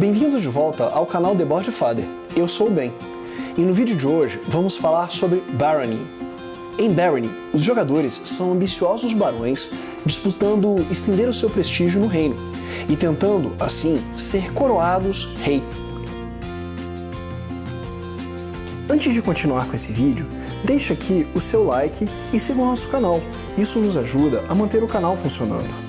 Bem-vindos de volta ao canal The Board Father. Eu sou o Ben, e no vídeo de hoje vamos falar sobre Barony. Em Barony, os jogadores são ambiciosos barões disputando estender o seu prestígio no reino e tentando, assim, ser coroados rei. Antes de continuar com esse vídeo, deixe aqui o seu like e siga o nosso canal. Isso nos ajuda a manter o canal funcionando.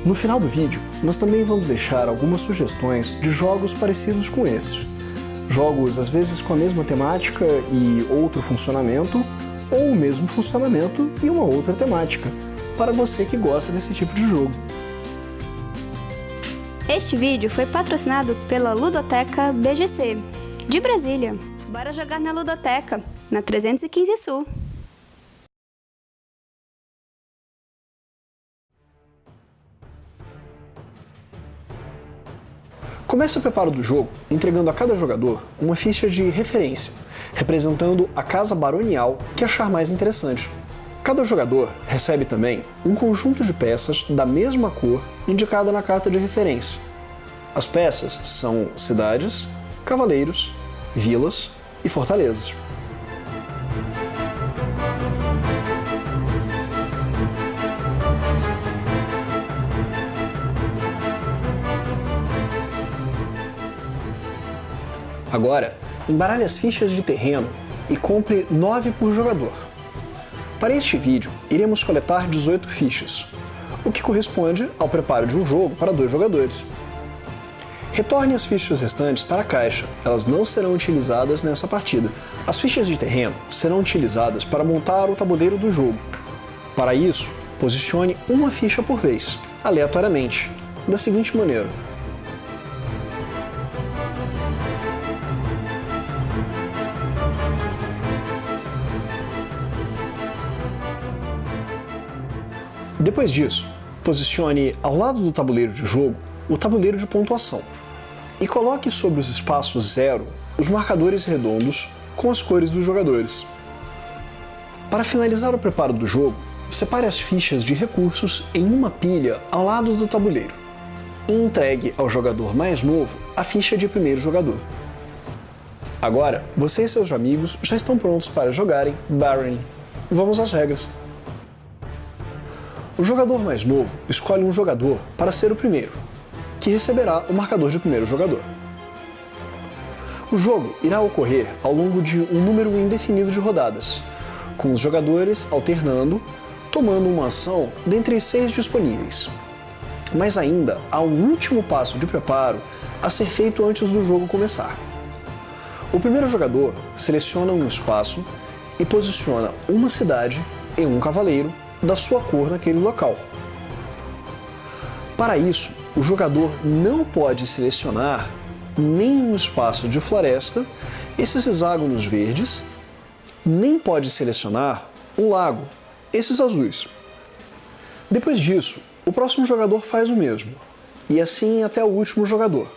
No final do vídeo, nós também vamos deixar algumas sugestões de jogos parecidos com esses. Jogos às vezes com a mesma temática e outro funcionamento, ou o mesmo funcionamento e uma outra temática, para você que gosta desse tipo de jogo. Este vídeo foi patrocinado pela Ludoteca BGC, de Brasília. Bora jogar na Ludoteca, na 315 Sul. Comece o preparo do jogo entregando a cada jogador uma ficha de referência, representando a casa baronial que achar mais interessante. Cada jogador recebe também um conjunto de peças da mesma cor indicada na carta de referência. As peças são cidades, cavaleiros, vilas e fortalezas. Agora, embaralhe as fichas de terreno e compre 9 por jogador. Para este vídeo, iremos coletar 18 fichas, o que corresponde ao preparo de um jogo para 2 jogadores. Retorne as fichas restantes para a caixa, elas não serão utilizadas nessa partida. As fichas de terreno serão utilizadas para montar o tabuleiro do jogo. Para isso, posicione uma ficha por vez, aleatoriamente, da seguinte maneira. Depois disso, posicione ao lado do tabuleiro de jogo o tabuleiro de pontuação e coloque sobre os espaços 0 os marcadores redondos com as cores dos jogadores. Para finalizar o preparo do jogo, separe as fichas de recursos em uma pilha ao lado do tabuleiro e entregue ao jogador mais novo a ficha de primeiro jogador. Agora, você e seus amigos já estão prontos para jogarem Barony. Vamos às regras. O jogador mais novo escolhe um jogador para ser o primeiro, que receberá o marcador de primeiro jogador. O jogo irá ocorrer ao longo de um número indefinido de rodadas, com os jogadores alternando, tomando uma ação dentre 6 disponíveis. Mas ainda há um último passo de preparo a ser feito antes do jogo começar. O primeiro jogador seleciona um espaço e posiciona uma cidade e um cavaleiro da sua cor naquele local. Para isso, o jogador não pode selecionar nem um espaço de floresta, esses hexágonos verdes, nem pode selecionar um lago, esses azuis. Depois disso, o próximo jogador faz o mesmo, e assim até o último jogador.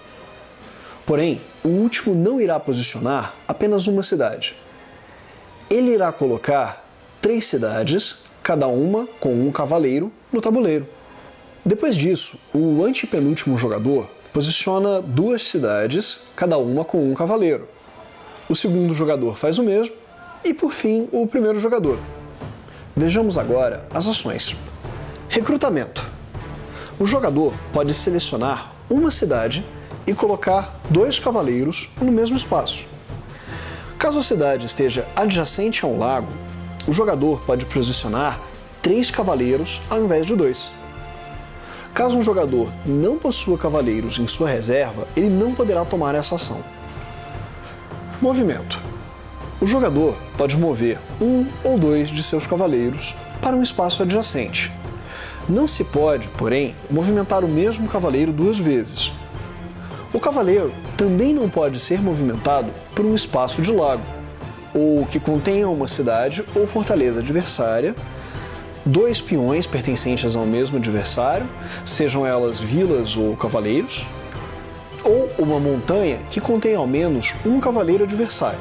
Porém, o último não irá posicionar apenas uma cidade. Ele irá colocar 3 cidades, cada uma com um cavaleiro, no tabuleiro. Depois disso, o antepenúltimo jogador posiciona 2 cidades, cada uma com um cavaleiro. O segundo jogador faz o mesmo, e por fim, o primeiro jogador. Vejamos agora as ações. Recrutamento. O jogador pode selecionar uma cidade e colocar 2 cavaleiros no mesmo espaço. Caso a cidade esteja adjacente a um lago, o jogador pode posicionar 3 cavaleiros ao invés de 2. Caso um jogador não possua cavaleiros em sua reserva, ele não poderá tomar essa ação. Movimento. O jogador pode mover 1 ou 2 de seus cavaleiros para um espaço adjacente. Não se pode, porém, movimentar o mesmo cavaleiro 2 vezes. O cavaleiro também não pode ser movimentado por um espaço de lago, ou que contenha uma cidade ou fortaleza adversária, 2 peões pertencentes ao mesmo adversário, sejam elas vilas ou cavaleiros, ou uma montanha que contém ao menos um cavaleiro adversário.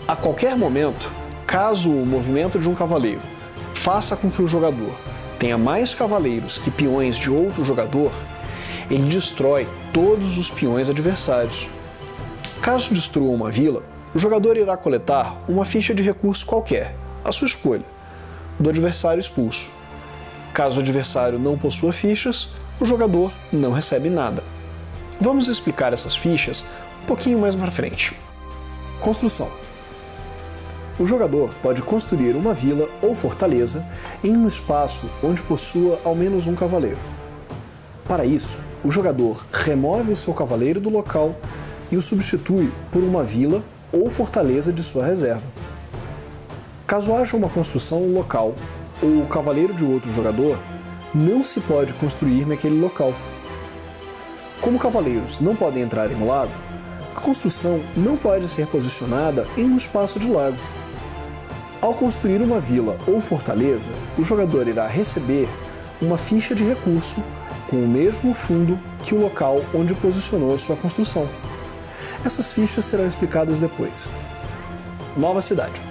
A qualquer momento, caso o movimento de um cavaleiro faça com que o jogador tenha mais cavaleiros que peões de outro jogador, Ele destrói todos os peões adversários. Caso destrua uma vila, o jogador irá coletar uma ficha de recurso qualquer, à sua escolha, do adversário expulso. Caso o adversário não possua fichas, o jogador não recebe nada. Vamos explicar essas fichas um pouquinho mais para frente. Construção. O jogador pode construir uma vila ou fortaleza em um espaço onde possua ao menos um cavaleiro. Para isso, o jogador remove o seu cavaleiro do local e o substitui por uma vila ou fortaleza de sua reserva. Caso haja uma construção no local ou o cavaleiro de outro jogador, não se pode construir naquele local. Como cavaleiros não podem entrar em um lago, a construção não pode ser posicionada em um espaço de lago. Ao construir uma vila ou fortaleza, o jogador irá receber uma ficha de recurso com o mesmo fundo que o local onde posicionou sua construção. Essas fichas serão explicadas depois. Nova cidade.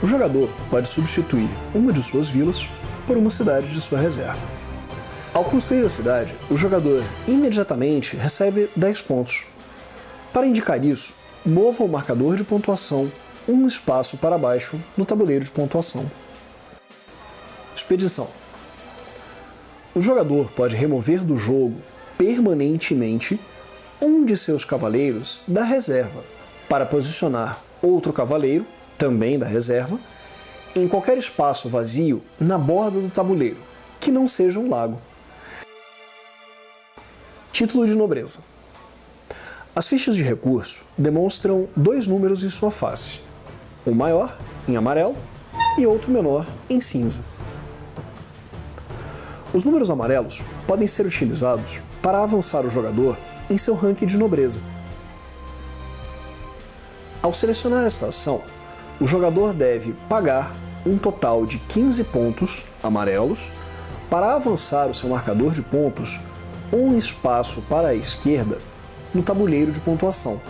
O jogador pode substituir uma de suas vilas por uma cidade de sua reserva. Ao construir a cidade, o jogador imediatamente recebe 10 pontos. Para indicar isso, mova o marcador de pontuação um espaço para baixo no tabuleiro de pontuação. Expedição. O jogador pode remover do jogo permanentemente um de seus cavaleiros da reserva para posicionar outro cavaleiro, também da reserva, em qualquer espaço vazio na borda do tabuleiro, que não seja um lago. Título de nobreza. As fichas de recurso demonstram 2 números em sua face, um maior, em amarelo, e outro menor, em cinza. Os números amarelos podem ser utilizados para avançar o jogador em seu ranking de nobreza. Ao selecionar esta ação, o jogador deve pagar um total de 15 pontos amarelos para avançar o seu marcador de pontos um espaço para a esquerda no tabuleiro de pontuação.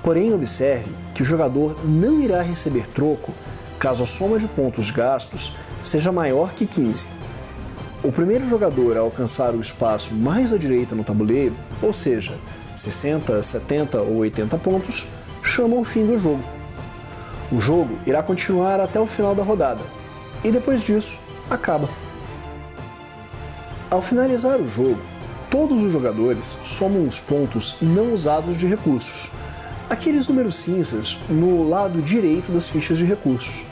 Porém, observe que o jogador não irá receber troco caso a soma de pontos gastos seja maior que 15. O primeiro jogador a alcançar o espaço mais à direita no tabuleiro, ou seja, 60, 70 ou 80 pontos, chama o fim do jogo. O jogo irá continuar até o final da rodada, e depois disso, acaba. Ao finalizar o jogo, todos os jogadores somam os pontos não usados de recursos, aqueles números cinzas no lado direito das fichas de recursos.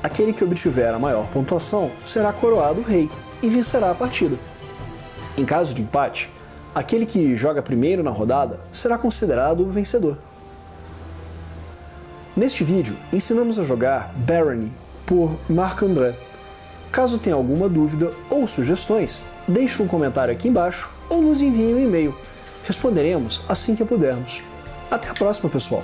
Aquele que obtiver a maior pontuação será coroado rei e vencerá a partida. Em caso de empate, aquele que joga primeiro na rodada será considerado o vencedor. Neste vídeo, ensinamos a jogar Barony por Marc-André. Caso tenha alguma dúvida ou sugestões, deixe um comentário aqui embaixo ou nos envie um e-mail. Responderemos assim que pudermos. Até a próxima, pessoal!